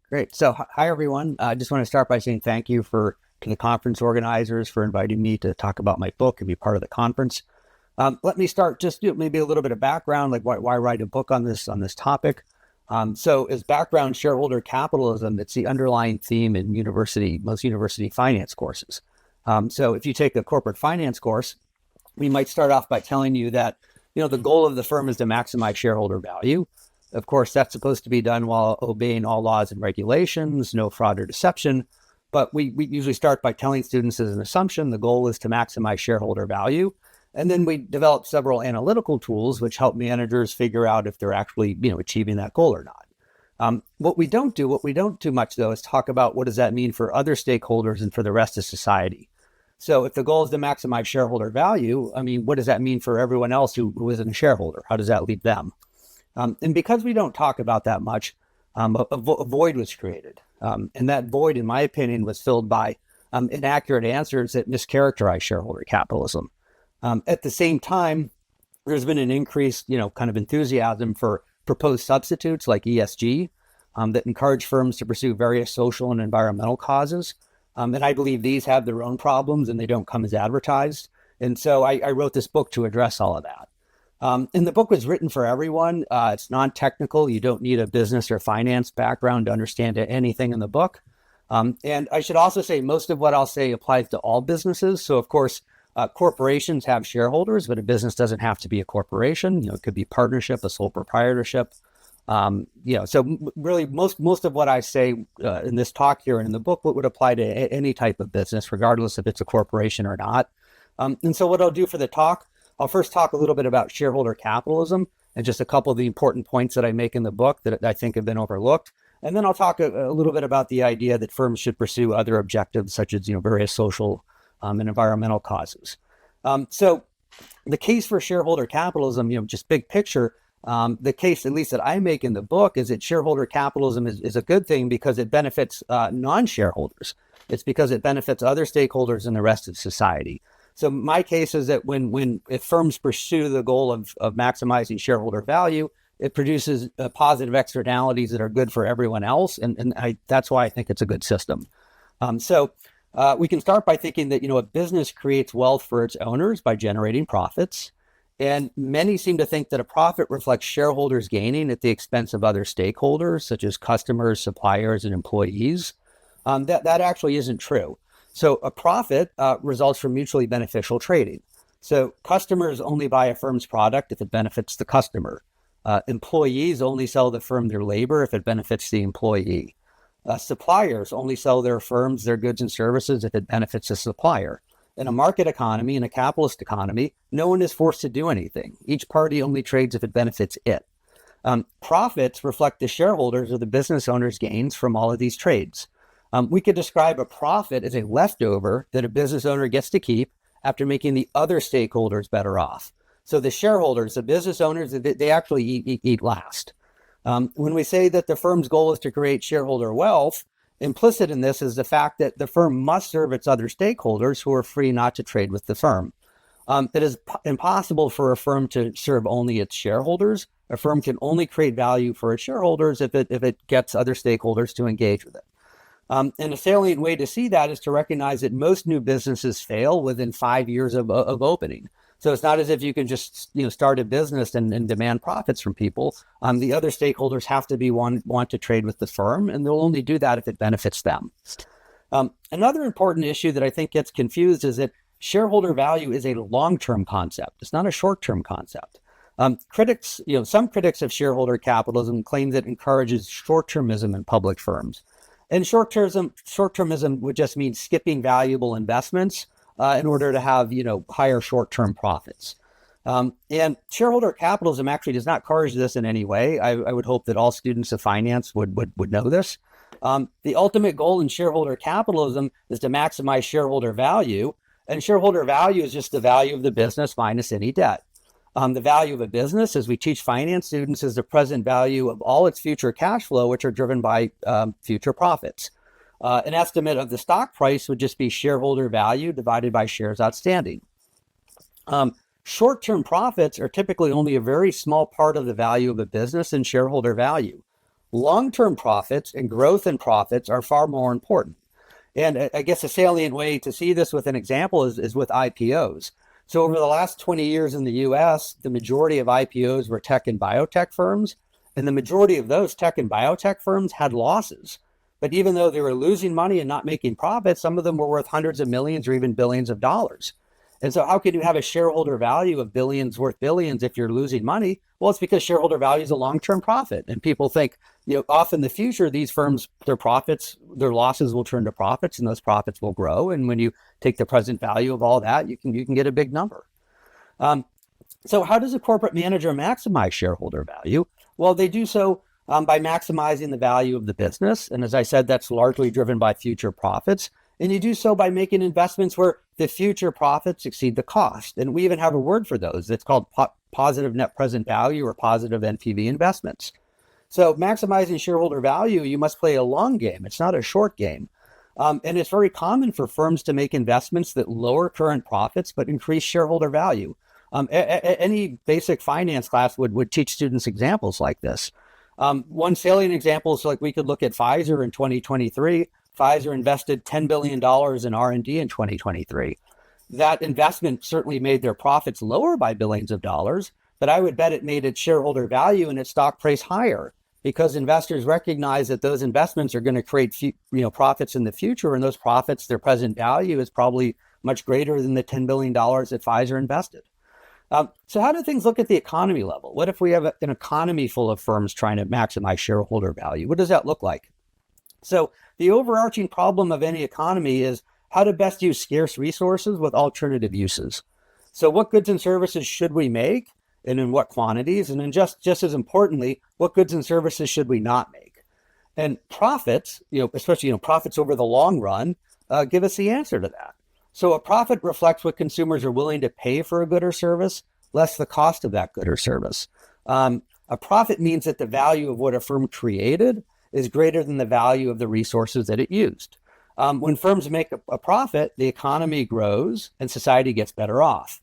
Great. So, hi everyone. I just want to start by saying thank you to the conference organizers for inviting me to talk about my book and be part of the conference. Let me start just maybe a little bit of background, like why write a book on this topic. So, as background, shareholder capitalism, it's the underlying theme in most university finance courses. So, if you take a corporate finance course, we might start off by telling you that the goal of the firm is to maximize shareholder value. Of course, that's supposed to be done while obeying all laws and regulations, no fraud or deception. But we usually start by telling students as an assumption the goal is to maximize shareholder value. And then we develop several analytical tools which help managers figure out if they're actually achieving that goal or not. What we don't do much though, is talk about what does that mean for other stakeholders and for the rest of society. So if the goal is to maximize shareholder value, what does that mean for everyone else who isn't a shareholder? How does that leave them? And because we don't talk about that much, a void was created. And that void, in my opinion, was filled by inaccurate answers that mischaracterize shareholder capitalism. At the same time, there's been an increased, kind of enthusiasm for proposed substitutes like ESG that encourage firms to pursue various social and environmental causes. And I believe these have their own problems and they don't come as advertised. And so I wrote this book to address all of that. And the book was written for everyone. It's non-technical. You don't need a business or finance background to understand anything in the book. And I should also say most of what I'll say applies to all businesses. So, of course, corporations have shareholders, but a business doesn't have to be a corporation. It could be a partnership, a sole proprietorship. So really most of what I say in this talk here and in the book would apply to any type of business, regardless if it's a corporation or not. And so what I'll do for the talk, I'll first talk a little bit about shareholder capitalism and just a couple of the important points that I make in the book that I think have been overlooked. And then I'll talk a little bit about the idea that firms should pursue other objectives, such as various social and environmental causes. So the case for shareholder capitalism, just big picture, the case, at least that I make in the book, is that shareholder capitalism is a good thing because it benefits non-shareholders. It's because it benefits other stakeholders and the rest of society. So my case is that if firms pursue the goal of maximizing shareholder value, it produces positive externalities that are good for everyone else. And that's why I think it's a good system. So we can start by thinking that, a business creates wealth for its owners by generating profits. And many seem to think that a profit reflects shareholders gaining at the expense of other stakeholders, such as customers, suppliers, and employees. That actually isn't true. So a profit results from mutually beneficial trading. So customers only buy a firm's product if it benefits the customer. Employees only sell the firm their labor if it benefits the employee. Suppliers only sell their firms their goods and services if it benefits the supplier. In a market economy, in a capitalist economy, no one is forced to do anything. Each party only trades if it benefits it. Profits reflect the shareholders or the business owner's gains from all of these trades. We could describe a profit as a leftover that a business owner gets to keep after making the other stakeholders better off. So the shareholders, the business owners, they actually eat last. When we say that the firm's goal is to create shareholder wealth, implicit in this is the fact that the firm must serve its other stakeholders who are free not to trade with the firm. It is impossible for a firm to serve only its shareholders. A firm can only create value for its shareholders if it gets other stakeholders to engage with it. And a salient way to see that is to recognize that most new businesses fail within 5 years of opening. So it's not as if you can just start a business and demand profits from people. The other stakeholders have to want to trade with the firm, and they'll only do that if it benefits them. Another important issue that I think gets confused is that shareholder value is a long-term concept. It's not a short-term concept. Some critics of shareholder capitalism claim that it encourages short-termism in public firms. And short-termism would just mean skipping valuable investments in order to have, higher short-term profits. And shareholder capitalism actually does not encourage this in any way. I would hope that all students of finance would know this. The ultimate goal in shareholder capitalism is to maximize shareholder value, and shareholder value is just the value of the business minus any debt. The value of a business, as we teach finance students, is the present value of all its future cash flow, which are driven by future profits. An estimate of the stock price would just be shareholder value divided by shares outstanding. Short-term profits are typically only a very small part of the value of a business and shareholder value. long-term profits and growth in profits are far more important. And I guess a salient way to see this with an example is with IPOs. So over the last 20 years in the US, the majority of IPOs were tech and biotech firms, and the majority of those tech and biotech firms had losses. But even though they were losing money and not making profits, some of them were worth hundreds of millions or even billions of dollars. And so how can you have a shareholder value of billions worth billions if you're losing money? Well, it's because shareholder value is a long-term profit. And people think, off in the future, these firms, their profits, their losses will turn to profits and those profits will grow. And when you take the present value of all that, you can get a big number. So how does a corporate manager maximize shareholder value? Well, they do so by maximizing the value of the business. And as I said, that's largely driven by future profits. And you do so by making investments where the future profits exceed the cost. And we even have a word for those. It's called positive net present value or positive NPV investments. So maximizing shareholder value, you must play a long game. It's not a short game. And it's very common for firms to make investments that lower current profits but increase shareholder value. Any basic finance class would teach students examples like this. One salient example is like we could look at Pfizer in 2023. Pfizer invested $10 billion in R&D in 2023. That investment certainly made their profits lower by billions of dollars, but I would bet it made its shareholder value and its stock price higher because investors recognize that those investments are going to create profits in the future, and those profits, their present value is probably much greater than the $10 billion that Pfizer invested. So how do things look at the economy level? What if we have an economy full of firms trying to maximize shareholder value? What does that look like? So the overarching problem of any economy is how to best use scarce resources with alternative uses. So what goods and services should we make and in what quantities? And then just as importantly, what goods and services should we not make? And profits, especially profits over the long run, give us the answer to that. So a profit reflects what consumers are willing to pay for a good or service, less the cost of that good or service. A profit means that the value of what a firm created is greater than the value of the resources that it used. When firms make a profit, the economy grows and society gets better off.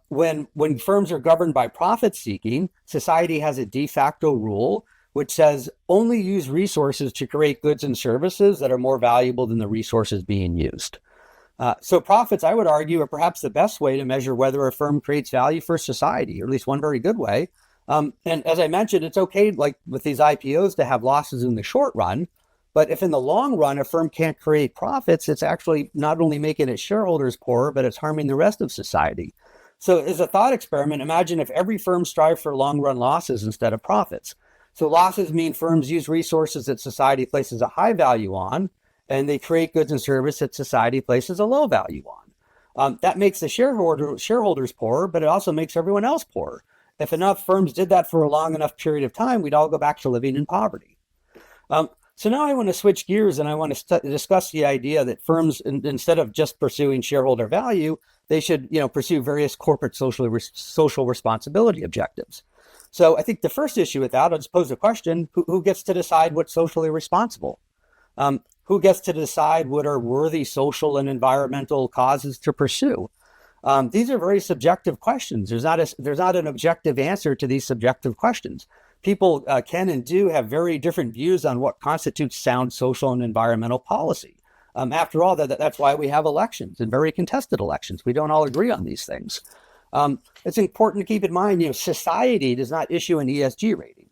When firms are governed by profit seeking, society has a de facto rule which says only use resources to create goods and services that are more valuable than the resources being used. So profits, I would argue, are perhaps the best way to measure whether a firm creates value for society, or at least one very good way. And as I mentioned, it's okay, like with these IPOs, to have losses in the short run. But if in the long run, a firm can't create profits, it's actually not only making its shareholders poorer, but it's harming the rest of society. So as a thought experiment, imagine if every firm strived for long run losses instead of profits. So losses mean firms use resources that society places a high value on, and they create goods and services that society places a low value on. That makes the shareholders poorer, but it also makes everyone else poorer. If enough firms did that for a long enough period of time, we'd all go back to living in poverty. So now I want to switch gears and I want to discuss the idea that firms, instead of just pursuing shareholder value, they should, pursue various corporate social responsibility objectives. So I think the first issue with that, I'll just pose a question: who gets to decide what's socially responsible? Who gets to decide what are worthy social and environmental causes to pursue? These are very subjective questions. There's not an objective answer to these subjective questions. People can and do have very different views on what constitutes sound social and environmental policy. After all, that's why we have elections and very contested elections. We don't all agree on these things. It's important to keep in mind, society does not issue an ESG rating.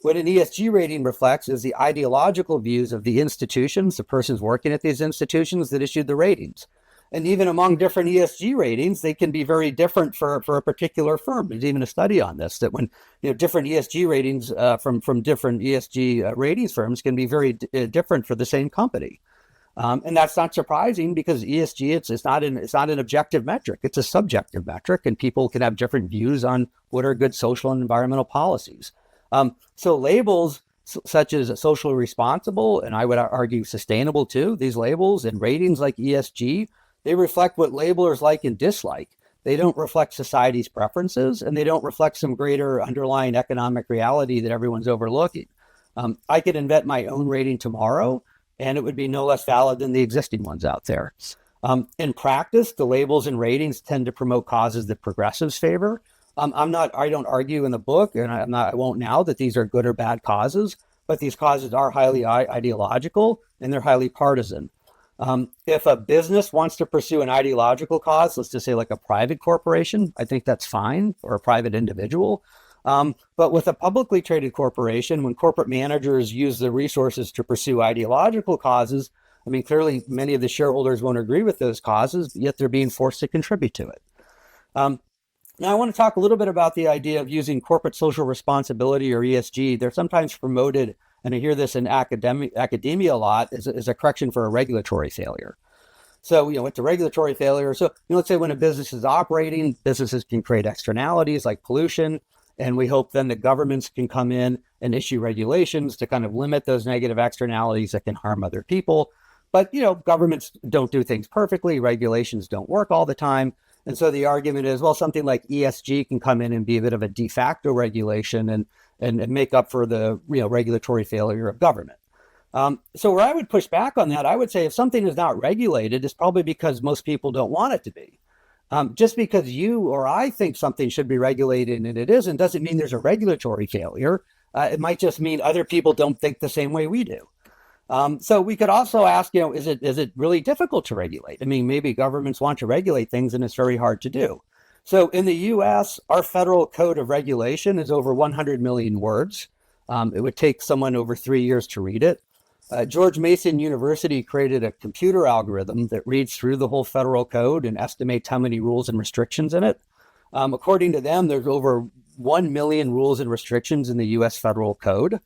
What an ESG rating reflects is the ideological views of the institutions, the persons working at these institutions that issued the ratings. And even among different ESG ratings, they can be very different for a particular firm. There's even a study on this, that when different ESG ratings from different ESG ratings firms can be very different for the same company. And that's not surprising because ESG, it's not an objective metric. It's a subjective metric, and people can have different views on what are good social and environmental policies. So labels such as socially responsible, and I would argue sustainable too, these labels and ratings like ESG, they reflect what labelers like and dislike. They don't reflect society's preferences, and they don't reflect some greater underlying economic reality that everyone's overlooking. I could invent my own rating tomorrow, and it would be no less valid than the existing ones out there. In practice, the labels and ratings tend to promote causes that progressives favor. I don't argue in the book, and I won't now, that these are good or bad causes, but these causes are highly ideological and they're highly partisan. If a business wants to pursue an ideological cause, let's just say like a private corporation, I think that's fine, or a private individual. But with a publicly traded corporation, when corporate managers use the resources to pursue ideological causes, I mean, clearly many of the shareholders won't agree with those causes, yet they're being forced to contribute to it. Now, I want to talk a little bit about the idea of using corporate social responsibility, or ESG. They're sometimes promoted, and I hear this in academia a lot, as a correction for a regulatory failure. So, it's a regulatory failure. So, let's say when a business is operating, businesses can create externalities like pollution, and we hope then that governments can come in and issue regulations to kind of limit those negative externalities that can harm other people. But, governments don't do things perfectly. Regulations don't work all the time. And so the argument is, well, something like ESG can come in and be a bit of a de facto regulation and make up for the regulatory failure of government. So where I would push back on that, I would say if something is not regulated, it's probably because most people don't want it to be. Just because you or I think something should be regulated and it isn't, doesn't mean there's a regulatory failure. It might just mean other people don't think the same way we do. So we could also ask, is it really difficult to regulate? I mean, maybe governments want to regulate things and it's very hard to do. So in the US, our federal code of regulation is over 100 million words. It would take someone over 3 years to read it. George Mason University created a computer algorithm that reads through the whole federal code and estimates how many rules and restrictions in it. According to them, there's over 1 million rules and restrictions in the US federal code.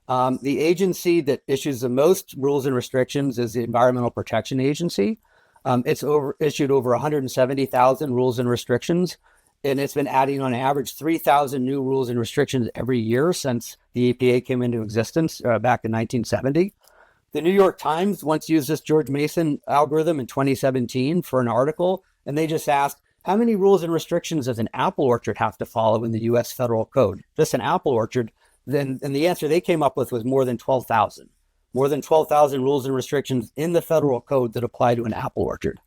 The agency that issues the most rules and restrictions is the Environmental Protection Agency. It's issued over 170,000 rules and restrictions, and it's been adding on average 3,000 new rules and restrictions every year since the EPA came into existence back in 1970. The New York Times once used this George Mason algorithm in 2017 for an article, and they just asked, how many rules and restrictions does an apple orchard have to follow in the US federal code? Just an apple orchard. And the answer they came up with was more than 12,000. More than 12,000 rules and restrictions in the federal code that apply to an apple orchard.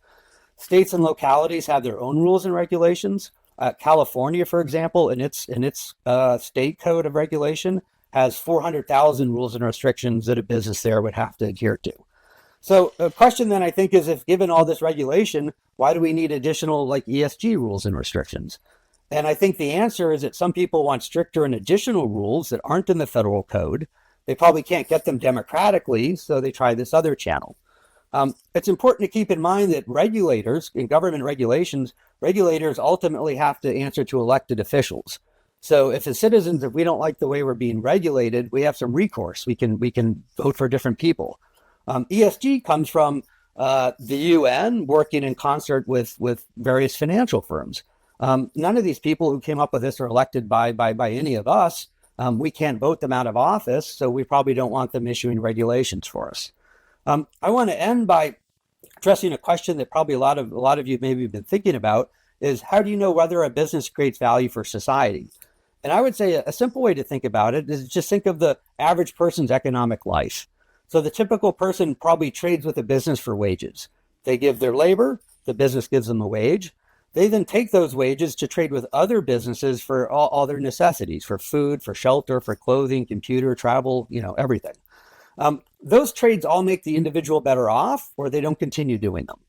States and localities have their own rules and regulations. California, for example, in its state code of regulation, has 400,000 rules and restrictions that a business there would have to adhere to. So the question then I think is, if given all this regulation, why do we need additional like ESG rules and restrictions? And I think the answer is that some people want stricter and additional rules that aren't in the federal code. They probably can't get them democratically, so they try this other channel. It's important to keep in mind that regulators, in government regulations, regulators ultimately have to answer to elected officials. So if as citizens, if we don't like the way we're being regulated, we have some recourse. We can vote for different people. ESG comes from the UN working in concert with various financial firms. None of these people who came up with this are elected by any of us. We can't vote them out of office, so we probably don't want them issuing regulations for us. I want to end by addressing a question that probably a lot of you maybe have been thinking about, is how do you know whether a business creates value for society? And I would say a simple way to think about it is just think of the average person's economic life. So the typical person probably trades with a business for wages. They give their labor, the business gives them a wage. They then take those wages to trade with other businesses for all their necessities, for food, for shelter, for clothing, computer, travel, everything. Those trades all make the individual better off, or they don't continue doing them.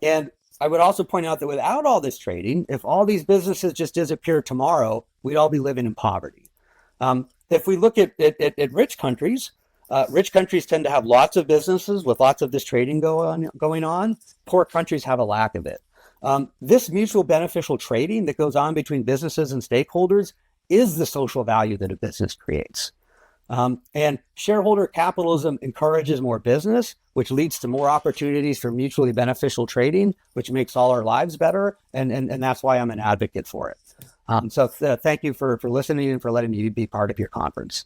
And I would also point out that without all this trading, if all these businesses just disappear tomorrow, we'd all be living in poverty. If we look at rich countries tend to have lots of businesses with lots of this trading going on. Poor countries have a lack of it. This mutual beneficial trading that goes on between businesses and stakeholders is the social value that a business creates. And shareholder capitalism encourages more business, which leads to more opportunities for mutually beneficial trading, which makes all our lives better. And that's why I'm an advocate for it. So thank you for listening and for letting me be part of your conference.